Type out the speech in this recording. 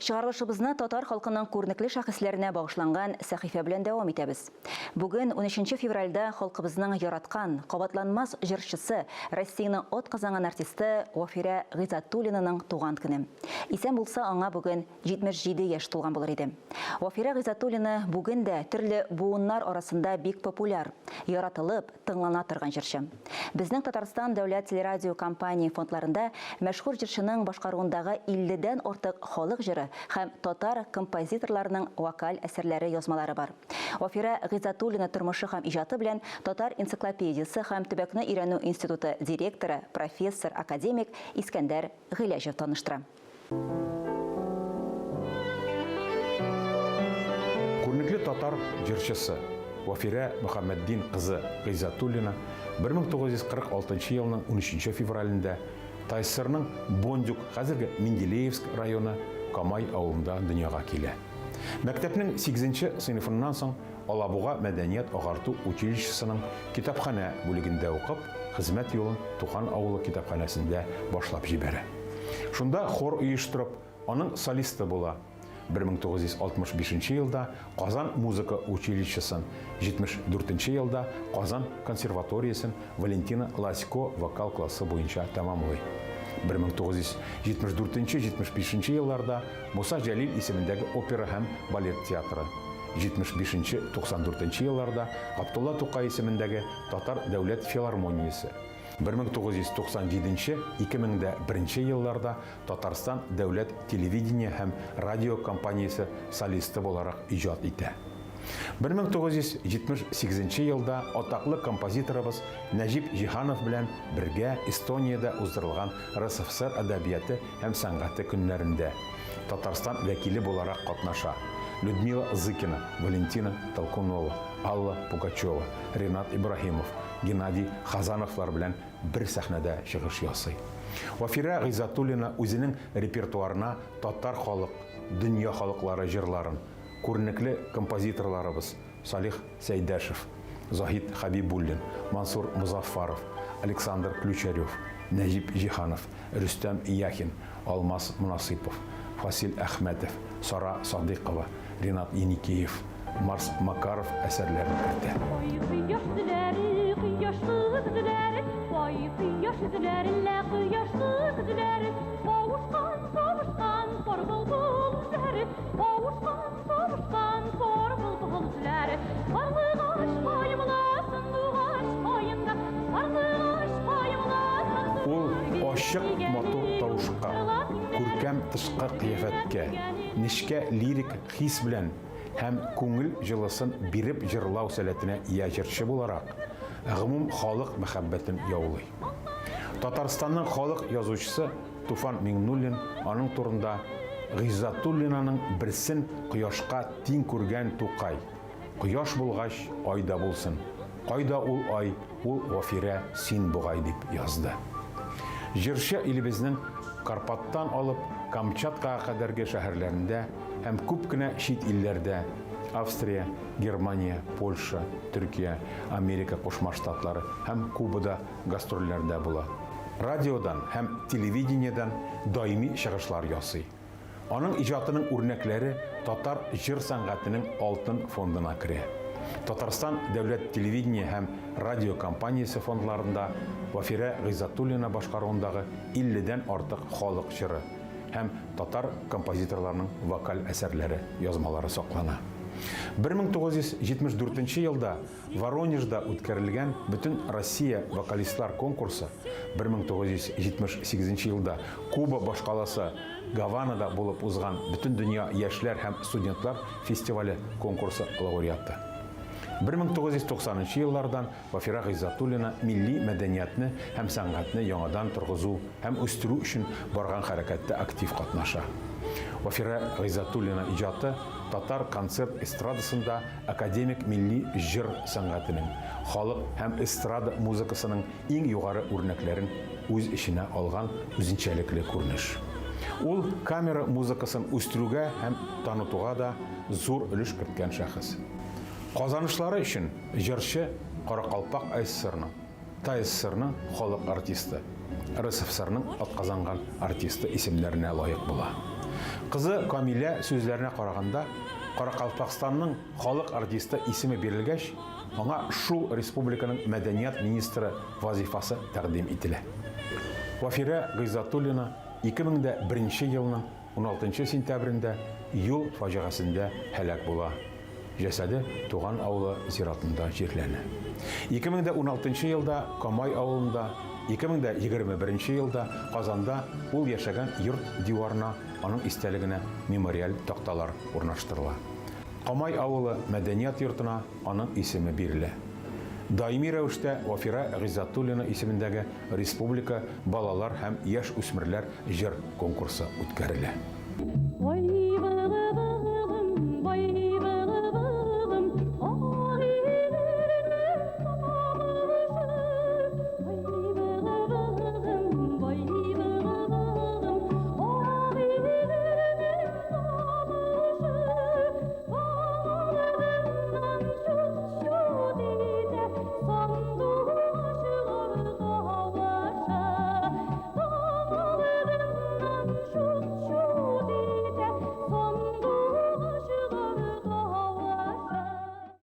Чыгарылышыбызны татар халкының күренекле шәхесләренә багышланган сәхифә белән дәвам итәбез. Бүген 13 февральдә халкыбызның яраткан, кабатланмас җырчысы, Россиянең атказанган артисты Вафира Гыйззатуллинаның туган көне. Исән булса, аңа бүген 77 яшь тулган булыр иде. Вафира Гыйззатуллина бүген дә төрле буыннар арасында бик популяр, яратылып, тыңлана торган җырчы. Безнең Татарстан дәүләт телерадио компания фондларында мәшһүр җырчының башкаруындагы 50дән артык халык җыры һәм татар композиторларының вокаль әсәрләре язмалары бар. Вафира Гыйззатуллина тормышы һәм иҗаты белән Татар энциклопедиясе һәм Төбәкне өйрәнү институты директоры, профессор, академик Искәндәр Гыйләҗев таныштыра. Күренекле татар җырчысы Вафира Мөхәммәддин кызы Гыйззатуллина 1946 елның 13 февралендә Тайсырның Бондюк, хәзерге Менделеевск районы Камай авылында дөньяга килә. Мәктәпнең 8-нче сыйныфыннан соң Алабуга мәдәният агарту училищесының китапханә бүлегендә укып, хезмәт юлын Тухан авылы китапханәсендә башлап җибәрә. Шунда хор оештырып, аның солисты була. 1965 елда Казан музыка училищесын, 74 елда Казан консерваториясын Валентина Ласько вокал классы буенча тәмамлый. 1974-75 елларда Муса Җәлил исемендәге опера һәм балет театры, 75-94 елларда Габдулла Тукай исемендәге Татар дәүләт филармониясе, 1997-2001 елларда Татарстан дәүләт телевидение һәм радио компаниясе солисты буларак иҗат итә. 1978 елда атаклы композиторыбыз Нәҗип Җиһанов белән бергә Эстонияда уздырылган РСФСР әдәбияты һәм сәнгате көннәрендә Татарстан вәкиле буларак катнаша. Людмила Зыкина, Валентина Толкунова, Алла Пугачева, Ринат Ибрahimов, Геннадий Хазановлар белән бер сәхнәдә чыгыш ясый. Вафира Гыйззатуллина үзенең репертуарына татар халык, дөнья халыклары җырларын, күренекле композиторларыбыз Салих Сәйдәшев, Захид Хабибуллин, Мансур Музаффаров, Александр Ключарев, Нәҗип Җиһанов, Рөстәм Яхин, Алмаз Мунасыйпов, Фасил Әхмәтов, Сара Садыйкова, Ринат Еникеев, Марс Макаров әсәрләрен кертә. Ул ашык матур тавышка, күркәм тышкы кыяфәткә, нечкә лирик хис белән һәм күңел җылысын биреп җырлау сәләтенә ия җырчы буларак, гомум халык мәхәббәтен яулый. Татарстанның халык язучысы Туфан Миңнуллин аның турында Гыйззатуллинаның берсен кояшка тиң күргән Тукай. Кояш булгач, айда булсын. Кайда ул ай, ул Вафира син бугай дип язды. Җырчы илебезнең Карпаттан алып Камчаткага кадәрге шәһәрләрендә һәм күп кенә чит илләрдә Австрия, Германия, Польша, Төркия, Америка Кушма Штатлары һәм Кубада гастрольләрдә була. Радиодан һәм телевидениедан даими чыгышлар ясый. Аның иҗатының үрнәкләре татар җыр сәнгатенең алтын фондына керә. Татарстан дәүләт телевидение һәм радио компаниясе фондларында Вафира Гыйззатуллина башкаруындагы 50дән артык халык җыры һәм татар композиторларының вокаль әсәрләре язмалары саклана. 1974 елда Воронежда үткәрелгән Бөтен Россия вокалистлар конкурсы, 1978 елда Куба башкаласы Гаванада булып узган Бөтен дөнья яшьләр һәм студентлар фестивале конкурсы лауреаты. 1990 еллардан Вафира Гыйззатуллина милли мәдәниятне һәм сәнгатьне яңадан торгызу һәм үстерү өчен барган хәрәкәттә актив катнаша. Вафира Гыйззатуллина иҗаты татар концерт эстрадасында академик милли җыр сәнгатенең, халык һәм эстрада музыкасының иң югары үрнәкләрен үз эченә алган үзенчәлекле күренеш. Ул камера музыкасын үстерүгә һәм танытуга да зур өлеш керткән шәхес. Казанышлары өчен җырчы Каракалпак ССРның, ТССРның халык артисты, РСФСРның атказанган артисты исемнәренә лаек була. Кызы Камилә сүзләренә караганда, Каракалпакстанның халык артисты исеме бирелгәч, аңа шул республиканың мәдәният министры вазифасы тәкъдим ителә. Вафира Гыйзатуллина 2001 елның 16 сентябрендә юл фаҗигасендә һәлак була. Җәсәде туган авылы зиратында җирләнә. 2016 елда Камай авылында, 2021 елда Казанда ул яшәгән йорт диварына аның истәлегенә мемориаль такталар урнаштырыла. Камай авылы мәдәният йортына аның исеме бирелә. Даими рәвештә Вафира Гыйзатуллина исемендәге республика балалар һәм яшь үсмерләр җыр конкурсы үткәрелә.